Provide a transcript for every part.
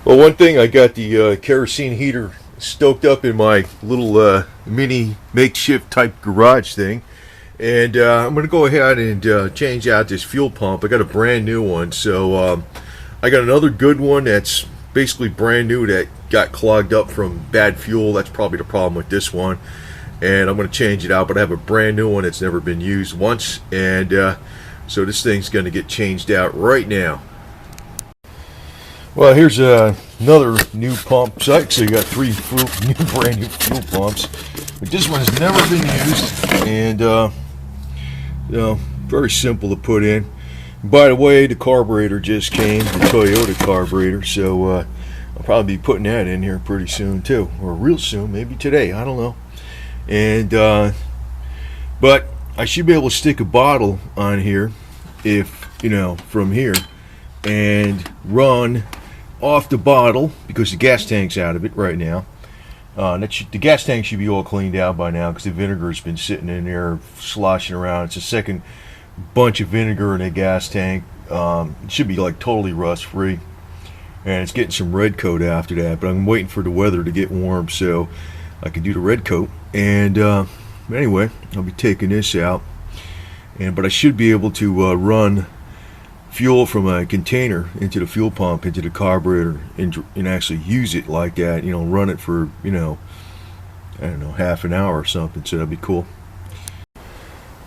Well, one thing, I got the kerosene heater stoked up in my little mini makeshift type garage thing, and I'm going to go ahead and change out this fuel pump. I got a brand new one, so I got another good one that's basically brand new that got clogged up from bad fuel. That's probably the problem with this one, and I'm going to change it out. But I have a brand new one that's never been used once, and so this thing's going to get changed out right now. Well, here's another new pump. So actually, you got three brand new fuel pumps, but this one's never been used, and you know, very simple to put in. By the way, the carburetor just came, the Toyota carburetor, so I'll probably be putting that in here pretty soon too, or real soon, maybe today, I don't know. And but I should be able to stick a bottle on here, if you know, from here, and run off the bottle, because the gas tank's out of it right now. The gas tank should be all cleaned out by now, because the vinegar's been sitting in there sloshing around. It's a second bunch of vinegar in a gas tank. It should be like totally rust free, and it's getting some red coat after that, but I'm waiting for the weather to get warm so I can do the red coat. And anyway, I'll be taking this out, but I should be able to run fuel from a container into the fuel pump, into the carburetor, and actually use it like that, you know, run it for, you know, I don't know, half an hour or something, so that'd be cool.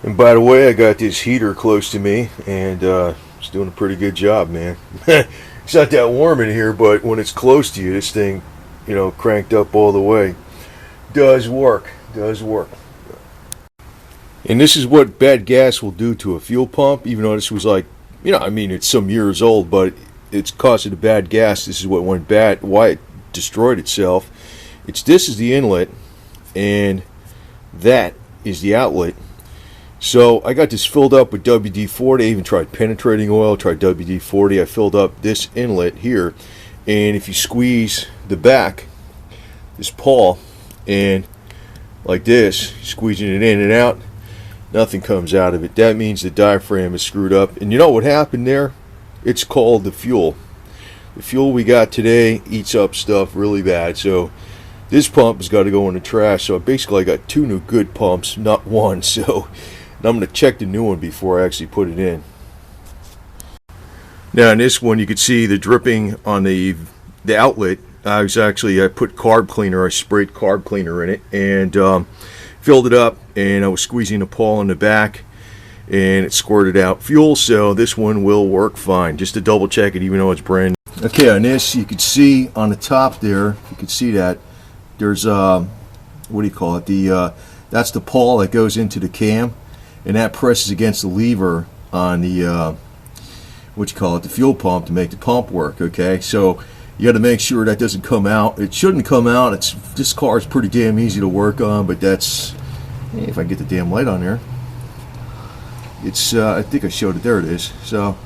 And by the way, I got this heater close to me, and it's doing a pretty good job, man. It's not that warm in here, but when it's close to you, this thing, you know, cranked up all the way, does work. And this is what bad gas will do to a fuel pump. Even though this was like, you know, I mean, it's some years old, but it's causing the bad gas. This is what went bad, why it destroyed itself. This is the inlet, and that is the outlet. So I got this filled up with WD-40. I even tried penetrating oil, tried WD-40. I filled up this inlet here, and if you squeeze the back, this pawl, and like this, squeezing it in and out, nothing comes out of it. That means the diaphragm is screwed up. And you know what happened there? It's called the fuel. The fuel we got today eats up stuff really bad. So this pump has got to go in the trash. So basically I got two new good pumps, not one. So I'm going to check the new one before I actually put it in. Now in this one you can see the dripping on the outlet. I put carb cleaner. I sprayed carb cleaner in it and filled it up, and I was squeezing the pawl in the back, and it squirted out fuel. So this one will work fine, just to double check it, even though it's brand new. Okay, on this you can see on the top there, you can see that there's what do you call it, that's the pawl that goes into the cam, and that presses against the lever on the the fuel pump to make the pump work. Okay, so you got to make sure that doesn't come out. It shouldn't come out. This car is pretty damn easy to work on, but that's, if I get the damn light on there, it's I think I showed it. There it is. So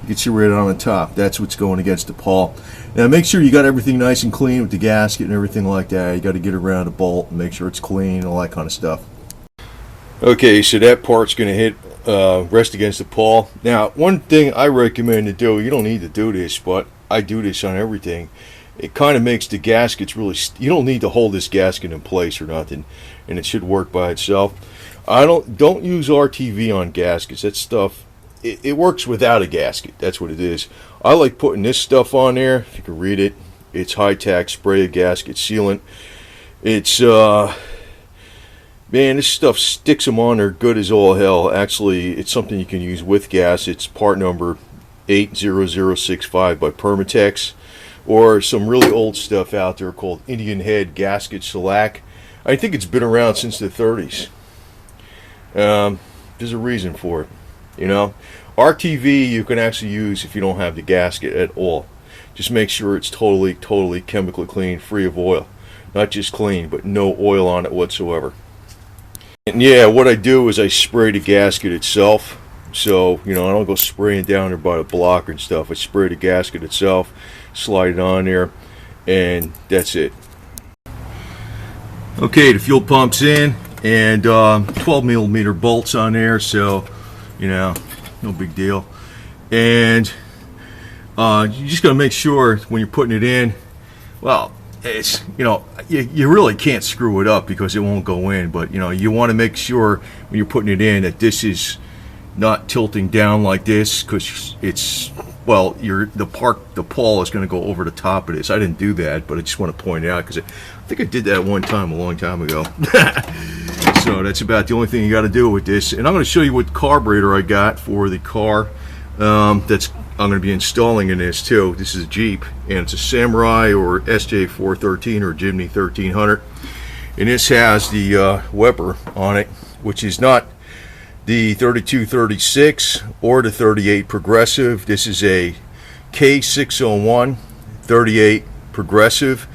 you can see right on the top. That's what's going against the pawl. Now make sure you got everything nice and clean with the gasket and everything like that. You got to get around the bolt and make sure it's clean and all that kind of stuff. Okay, so that part's going to hit rest against the pawl. Now one thing I recommend to do, you don't need to do this, but I do this on everything. It kind of makes the gaskets really, you don't need to hold this gasket in place or nothing, and it should work by itself. Don't use RTV on gaskets. That stuff, it works without a gasket. That's what it is. I like putting this stuff on there. If you can read it, it's high-tack spray gasket sealant. It's man, this stuff sticks them on there good as all hell. Actually, it's something you can use with gas. It's part number 80065 by Permatex, or some really old stuff out there called Indian Head Gasket Shellac. I think it's been around since the 30s. There's a reason for it, you know. RTV you can actually use if you don't have the gasket at all. Just make sure it's totally chemically clean, free of oil. Not just clean, but no oil on it whatsoever. And yeah, what I do is I spray the gasket itself. So, you know, I don't go spraying down there by the block and stuff. I spray the gasket itself, slide it on there, and that's it. Okay, the fuel pump's in, and 12mm bolts on there, so, you know, no big deal. And You just got to make sure when you're putting it in, well, it's, you know, you really can't screw it up because it won't go in, but you know, you want to make sure when you're putting it in that this is not tilting down like this, because it's, well, the pawl is going to go over the top of this. I didn't do that, but I just want to point it out because I think I did that one time a long time ago. So that's about the only thing you got to do with this. And I'm going to show you what carburetor I got for the car that's I'm going to be installing in this too. This is a Jeep, and it's a Samurai or SJ413 or Jimny 1300, and this has the Weber on it, which is not the 3236 or the 38 progressive. This is a K601 38 progressive,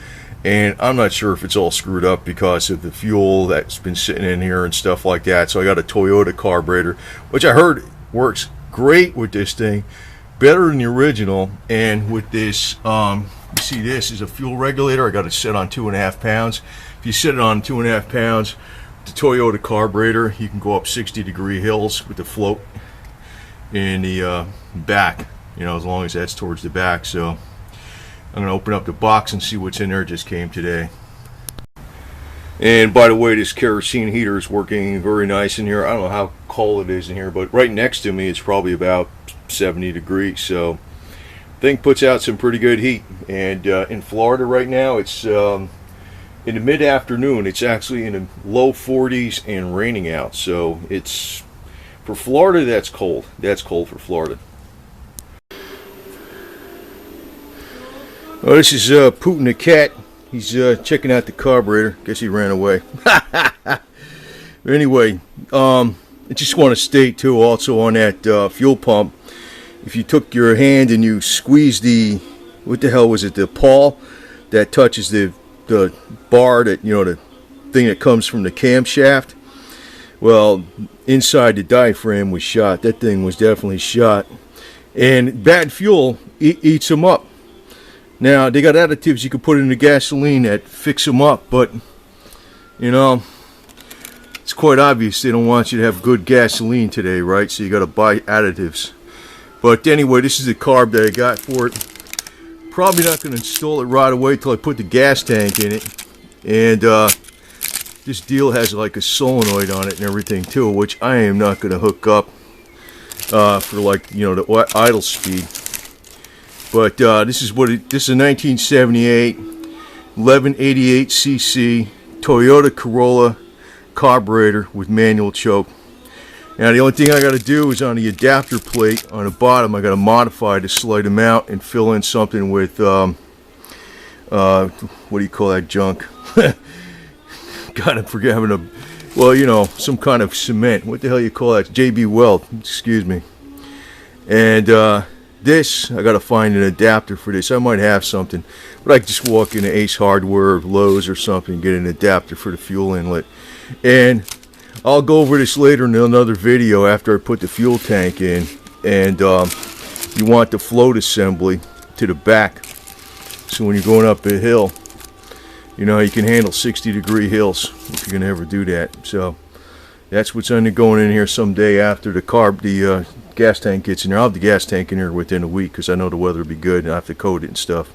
and I'm not sure if it's all screwed up because of the fuel that's been sitting in here and stuff like that. So I got a Toyota carburetor, which I heard works great with this thing, better than the original. And with this, you see this is a fuel regulator. I got it set on 2.5 pounds. If you set it on 2.5 pounds, the Toyota carburetor, you can go up 60-degree hills with the float in the back, you know, as long as that's towards the back. So I'm going to open up the box and see what's in there. It just came today. And by the way, this kerosene heater is working very nice in here. I don't know how cold it is in here, but right next to me it's probably about 70 degrees. So thing puts out some pretty good heat. And in Florida right now, it's in the mid-afternoon, it's actually in the low 40s and raining out. So it's, for Florida, that's cold. That's cold for Florida. Oh, this is Putin the cat. He's checking out the carburetor. Guess he ran away. But anyway, I just want to state too, also on that fuel pump, if you took your hand and you squeezed the, what the hell was it, the pawl that touches the bar, that, you know, the thing that comes from the camshaft, well, inside the diaphragm was shot. That thing was definitely shot, and bad fuel eats them up. Now they got additives you can put in the gasoline that fix them up, but you know, it's quite obvious they don't want you to have good gasoline today, right? So you got to buy additives. But anyway, this is the carb that I got for it. Probably not going to install it right away till I put the gas tank in it. And this deal has like a solenoid on it and everything too, which I am not going to hook up for, like, you know, the idle speed. But this is what this is a 1978 1188cc Toyota Corolla carburetor with manual choke. Now the only thing I got to do is on the adapter plate on the bottom, I got to modify the slight amount and fill in something with what do you call that junk? God, I forget having a, well, you know, some kind of cement. What the hell you call that? JB Weld, excuse me. And this, I got to find an adapter for this. I might have something, but I can just walk into Ace Hardware or Lowe's or something and get an adapter for the fuel inlet. And I'll go over this later in another video after I put the fuel tank in. And you want the float assembly to the back, so when you're going up a hill, you know, you can handle 60-degree hills if you're gonna ever do that. So that's what's going in here someday after the gas tank gets in there. I'll have the gas tank in here within a week because I know the weather will be good and I have to coat it and stuff.